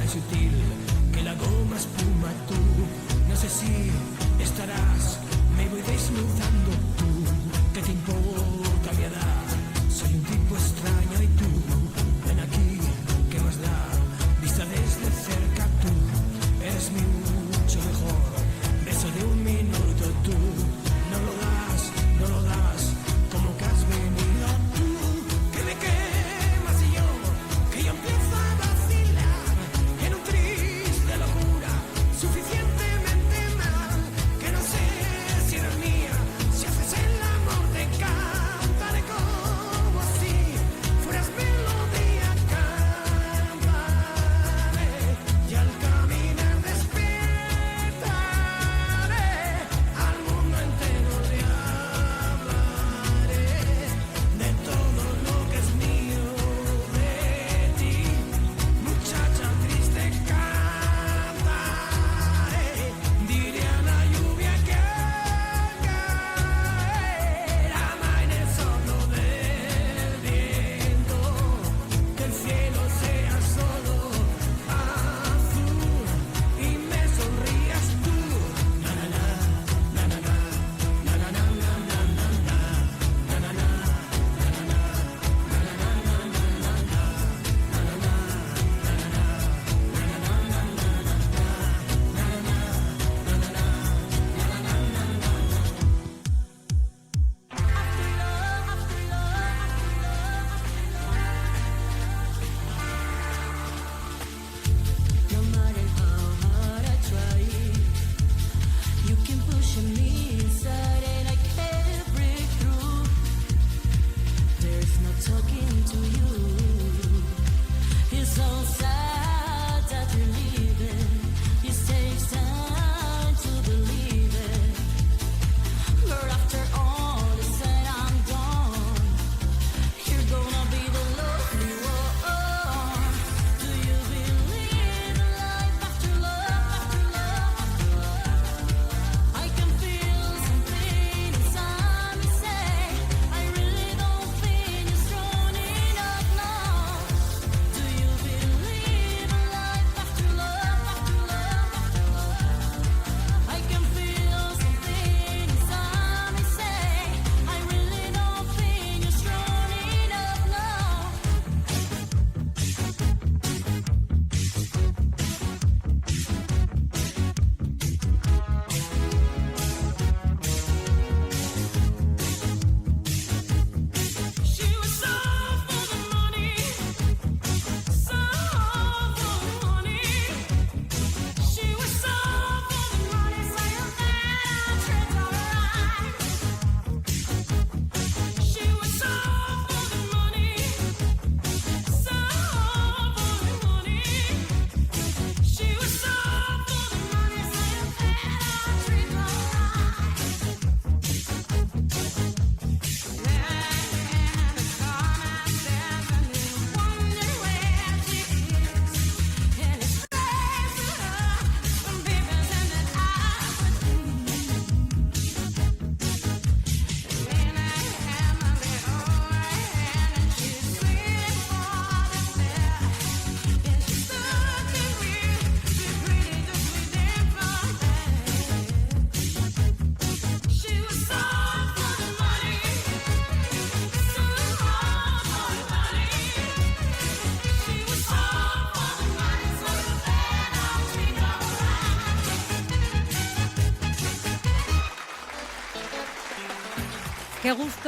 tan sutil que la goma espuma tú. No sé si estarás, me voy desnudando tú. ¿Qué te importa mi edad? Soy un tipo extraño y tú, ven aquí, ¿qué más da? Vista desde cerca tú, eres mucho mejor. Beso de un minuto tú, no lo das, no lo das, como que has venido tú. Que me quemas y que yo empiezo a vacilar en un triste locura, suficientemente mal, que no sé si eres mía, si haces el amor te cantaré como si fueras melodía, cantaré y al caminar despertaré, al mundo entero le hablaré de todo lo que es mío, de ti, muchacha triste, cantaré, diré a la lluvia que caerá en el soplo del viento, que el cielo sea solo azul y me sonrías tú. Na na na, na na na, na na na, na na na, na na na, No matter how hard I try, you can push me inside and I can't break through. There's no talking to you. It's so sad that you're leaving. It takes time to believe it. But after all is said and done, you're gonna be the lonely one. Do you believe in life after love, after love, after love? I can feel something inside me say, I really don't think you're strong enough now. Do you believe in life after love, after love, after love? I can feel something inside me say, I really don't think you're strong enough now. She was so for the money, so for the money. She was so for the money, so you better treat her right. She was so for the money, so for the money. She was so for the money, so you better treat her Qué gusto